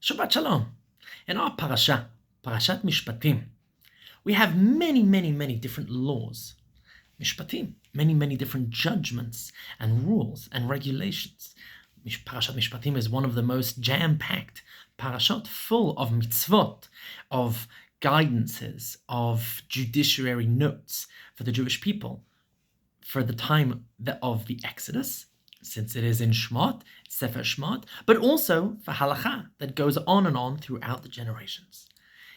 Shabbat Shalom. In our Parshat Mishpatim, we have many, many, many different laws. Mishpatim, many, many different judgments and rules and regulations. Parshat Mishpatim is one of the most jam-packed parashot, full of mitzvot, of guidances, of judiciary notes for the Jewish people for the time of the Exodus, since it is in Shmot, Sefer Shmot, but also for halacha that goes on and on throughout the generations.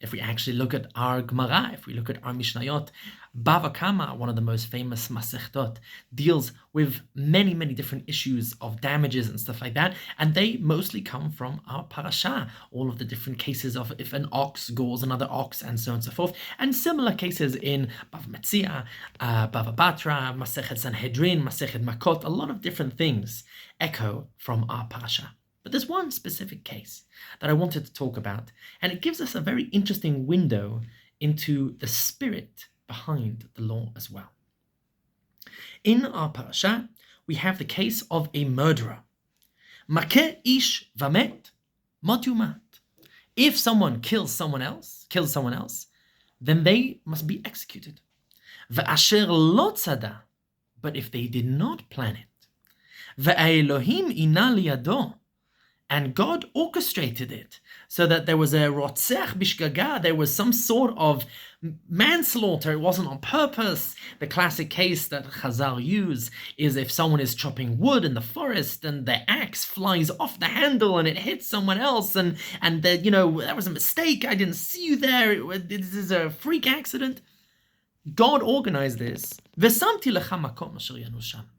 If we actually look at our Gemara, if we look at our Mishnayot, Bava Kama, one of the most famous Masechtot, deals with many, many different issues of damages and stuff like that, and they mostly come from our parasha, all of the different cases of if an ox gores another ox, and so on and so forth, and similar cases in Bava Metzia, Bava Batra, Masechet Sanhedrin, Masechet Makot, a lot of different things echo from our parasha. But there's one specific case that I wanted to talk about, and it gives us a very interesting window into the spirit behind the law as well. In our parasha, we have the case of a murderer. Makeh ish vamet, mot yumat. If someone kills someone else, then they must be executed. Ve'asher lo tzada, but if they did not plan it, ve'elohim ina liyado, and God orchestrated it so that there was a rotzech bishgaga, there was some sort of manslaughter, it wasn't on purpose. The classic case that Chazal use is if someone is chopping wood in the forest and the axe flies off the handle and it hits someone else, and that was a mistake, I didn't see you there, this is a freak accident. God organized this. V'samti lecha makom asher yanu sham.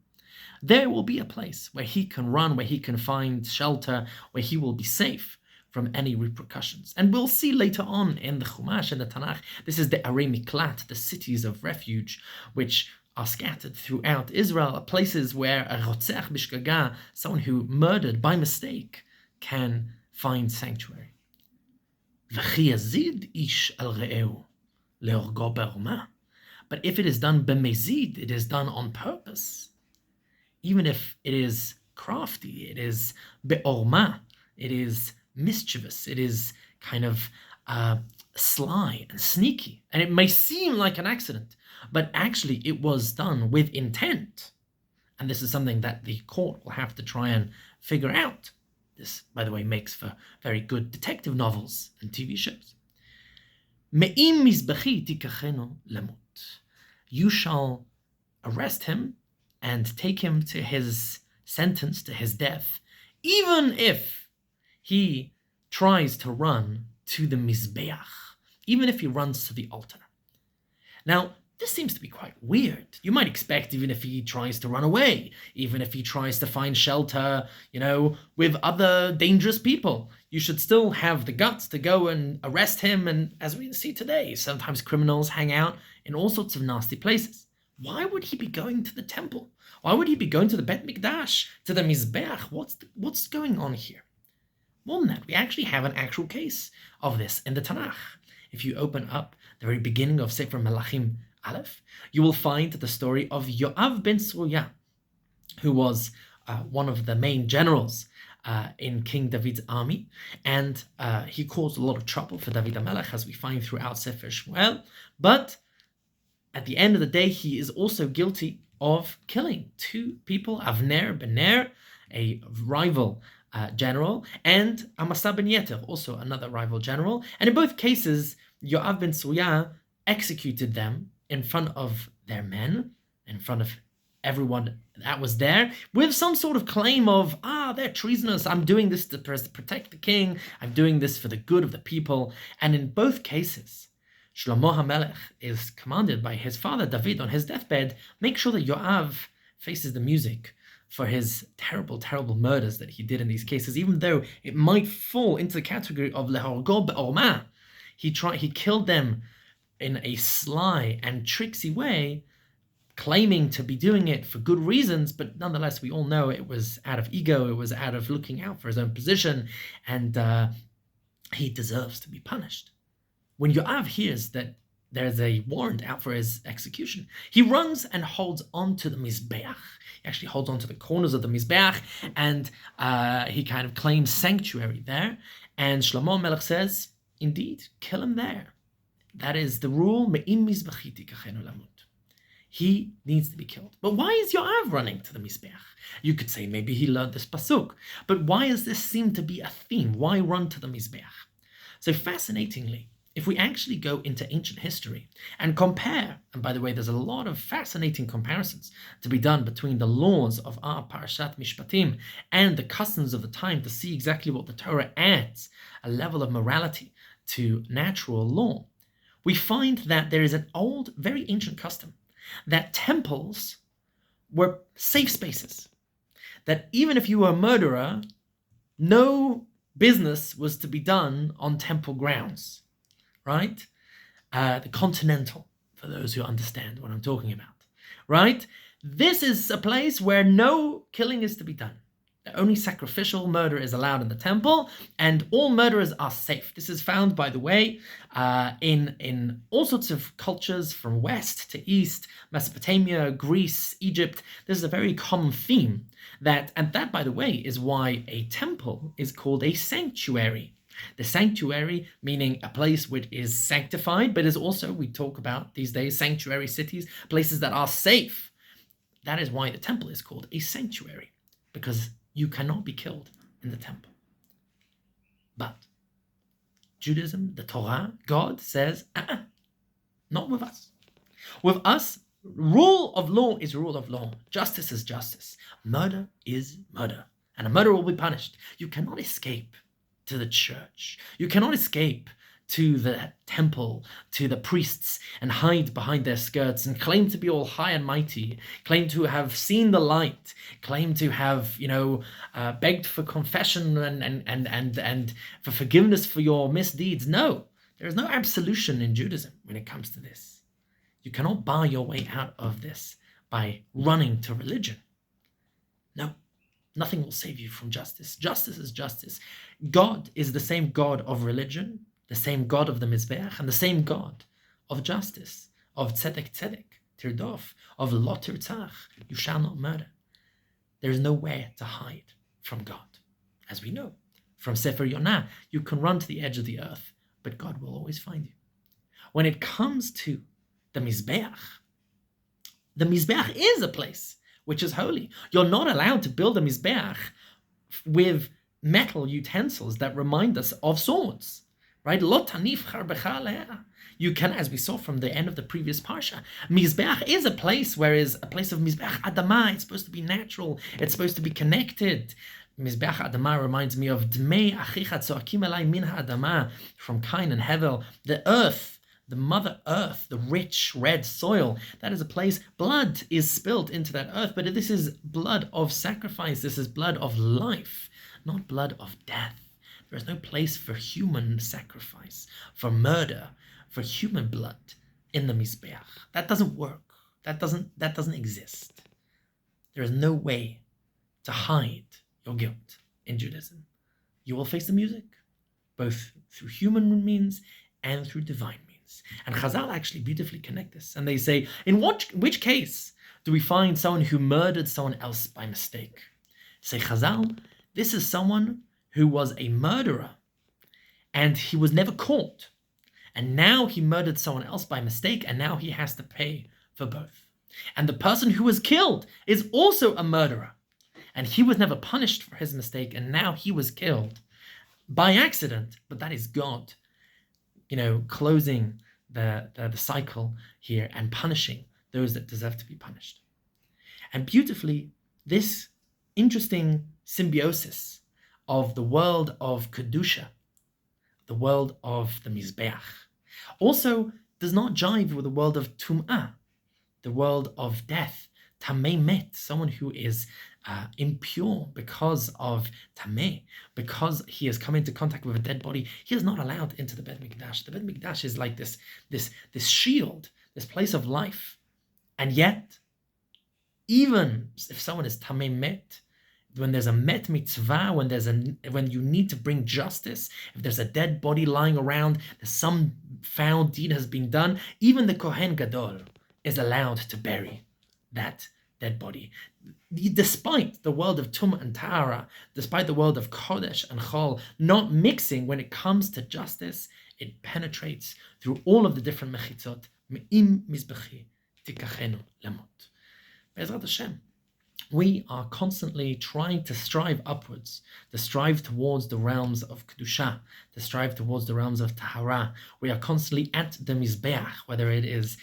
There will be a place where he can run, where he can find shelter, where he will be safe from any repercussions. And we'll see later on in the Chumash and the Tanakh, this is the Arei Miklat, the cities of refuge, which are scattered throughout Israel, places where a rotzech bishgaga, someone who murdered by mistake, can find sanctuary. V'chi yazid ish al re'eu leorgo be'orma. But if it is done b'mezid, it is done on purpose, even if it is crafty, it is be'orma, it is mischievous, it is kind of sly and sneaky, and it may seem like an accident, but actually it was done with intent. And this is something that the court will have to try and figure out. This, by the way, makes for very good detective novels and TV shows. Me'im mizbechi tikachenu lemut. You shall arrest him and take him to his sentence, to his death, even if he tries to run to the Mizbeach, even if he runs to the altar. Now, this seems to be quite weird. You might expect even if he tries to run away, even if he tries to find shelter, with other dangerous people, you should still have the guts to go and arrest him. And as we see today, sometimes criminals hang out in all sorts of nasty places. Why would he be going to the temple? Why would he be going to the Bet Mikdash, to the Mizbeach? What's going on here? More than that, we actually have an actual case of this in the Tanakh. If you open up the very beginning of Sefer Melachim Aleph, you will find the story of Yoav ben Tzruya, who was one of the main generals in King David's army, and he caused a lot of trouble for David HaMelech, as we find throughout Sefer Shmuel. But at the end of the day, he is also guilty of killing two people, Avner ben Ner, a rival general, and Amasa ben Yeter, also another rival general. And in both cases, Yoav ben Tzruya executed them in front of their men, in front of everyone that was there, with some sort of claim of, they're treasonous, I'm doing this to protect the king, I'm doing this for the good of the people. And in both cases, Shlomo HaMelech is commanded by his father David on his deathbed, make sure that Yoav faces the music for his terrible, terrible murders that he did in these cases, even though it might fall into the category of lehorgo be'orma. He killed them in a sly and tricksy way, claiming to be doing it for good reasons, but nonetheless, we all know it was out of ego, it was out of looking out for his own position, and he deserves to be punished. When Yoav hears that there's a warrant out for his execution, he runs and holds on to the Mizbeach. He actually holds on to the corners of the Mizbeach, and he kind of claims sanctuary there. And Shlomo Melech says, indeed, kill him there. That is the rule. Me'im mizbachiti kachenu lamut. He needs to be killed. But why is Yoav running to the Mizbeach? You could say maybe he learned this pasuk. But why does this seem to be a theme? Why run to the Mizbeach? So fascinatingly, if we actually go into ancient history and compare, and by the way, there's a lot of fascinating comparisons to be done between the laws of our Parshat Mishpatim and the customs of the time to see exactly what the Torah adds, a level of morality to natural law, we find that there is an old, very ancient custom that temples were safe spaces. That even if you were a murderer, no business was to be done on temple grounds, right? The Continental, for those who understand what I'm talking about, right? This is a place where no killing is to be done. Only sacrificial murder is allowed in the temple, and all murderers are safe. This is found, by the way, in all sorts of cultures from west to east, Mesopotamia, Greece, Egypt. This is a very common theme. And that, by the way, is why a temple is called a sanctuary. The sanctuary, meaning a place which is sanctified, but is also, we talk about these days, sanctuary cities, places that are safe. That is why the temple is called a sanctuary, because you cannot be killed in the temple. But Judaism, the Torah, God says, not with us. With us, rule of law is rule of law. Justice is justice. Murder is murder. And a murderer will be punished. You cannot escape to the church. You cannot escape to the temple, to the priests, and hide behind their skirts and claim to be all high and mighty, claim to have seen the light, claim to have, begged for confession and for forgiveness for your misdeeds. No, there is no absolution in Judaism when it comes to this. You cannot bar your way out of this by running to religion. No, nothing will save you from justice. Justice is justice. God is the same God of religion, the same God of the Mizbeach, and the same God of justice, of tzedek tzedek, tirdof, of lo tirtzach, you shall not murder. There is nowhere to hide from God. As we know from Sefer Yonah, you can run to the edge of the earth, but God will always find you. When it comes to the Mizbeach is a place which is holy. You're not allowed to build a Mizbeach with metal utensils that remind us of swords. Right? You can, as we saw from the end of the previous Parsha, Mizbeach is a place where is a place of Mizbeach Adama. It's supposed to be natural. It's supposed to be connected. Mizbeach Adama reminds me of Dmei Achicha Tzoakim Elai Min Ha'Adama from Cain and Hevel. The earth, the mother earth, the rich red soil, that is a place, blood is spilled into that earth, but this is blood of sacrifice. This is blood of life, not blood of death. There is no place for human sacrifice, for murder, for human blood in the Mizbeach. That doesn't work. That doesn't exist. There is no way to hide your guilt in Judaism. You will face the music, both through human means and through divine means. And Chazal actually beautifully connect this. And they say, in which case do we find someone who murdered someone else by mistake? Say Chazal, this is someone who was a murderer, and he was never caught. And now he murdered someone else by mistake, and now he has to pay for both. And the person who was killed is also a murderer, and he was never punished for his mistake, and now he was killed by accident. But that is God, closing the cycle here and punishing those that deserve to be punished. And beautifully, this interesting symbiosis of the world of Kedusha, the world of the Mizbeach, also does not jive with the world of Tum'ah, the world of death, Tamei Met, someone who is impure because of Tamei, because he has come into contact with a dead body. He is not allowed into the Bet Mikdash. The Bet Mikdash is like this shield, this place of life. And yet, even if someone is Tamei Met, when there's a met mitzvah, when you need to bring justice, if there's a dead body lying around, some foul deed has been done, even the Kohen Gadol is allowed to bury that dead body. despite the world of Tum and Tahara, despite the world of Kodesh and Chol not mixing when it comes to justice, it penetrates through all of the different mechitzot. Me'im mizbechi tikachenu lamot. Be'ezrat Hashem, we are constantly trying to strive upwards, to strive towards the realms of Kedusha, to strive towards the realms of Tahara. We are constantly at the Mizbeach, whether it is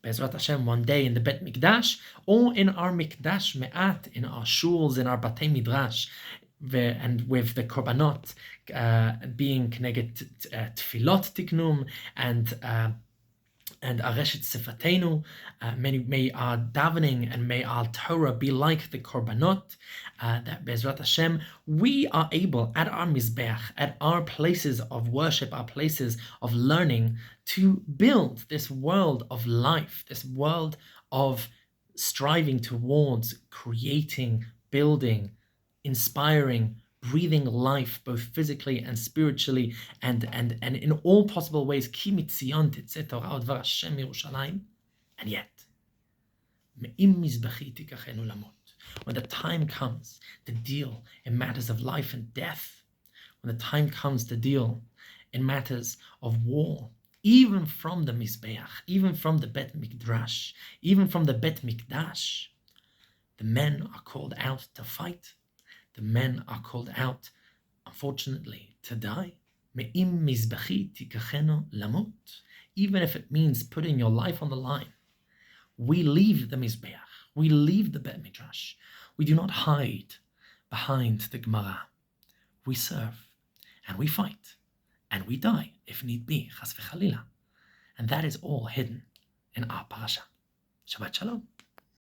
Be'ezrat Hashem one day in the Bet Mikdash, or in our Mikdash Me'at, in our shuls, in our Batei Midrash, and with the Korbanot being connected Tfilot Tiknum and Areshet Sifatenu, may our davening and may our Torah be like the Korbanot, that Be'ezrat Hashem, we are able at our Mizbeach, at our places of worship, our places of learning, to build this world of life, this world of striving towards creating, building, inspiring, breathing life, both physically and spiritually, and in all possible ways. Ki mitzion tetzeh Torah udvar Hashem Yerushalayim. And yet, me'im mizbechi tikachenu lamot. When the time comes to deal in matters of life and death, when the time comes to deal in matters of war, even from the Mizbeach, even from the Bet Mikdash, even from the Bet Mikdash, the men are called out to fight. The men are called out, unfortunately, to die. Me'im mizbechi tikachenu lamot. Even if it means putting your life on the line. We leave the Mizbeach. We leave the Bet Midrash. We do not hide behind the Gemara. We serve, and we fight, and we die, if need be, chas v'chalila. And that is all hidden in our parasha. Shabbat Shalom.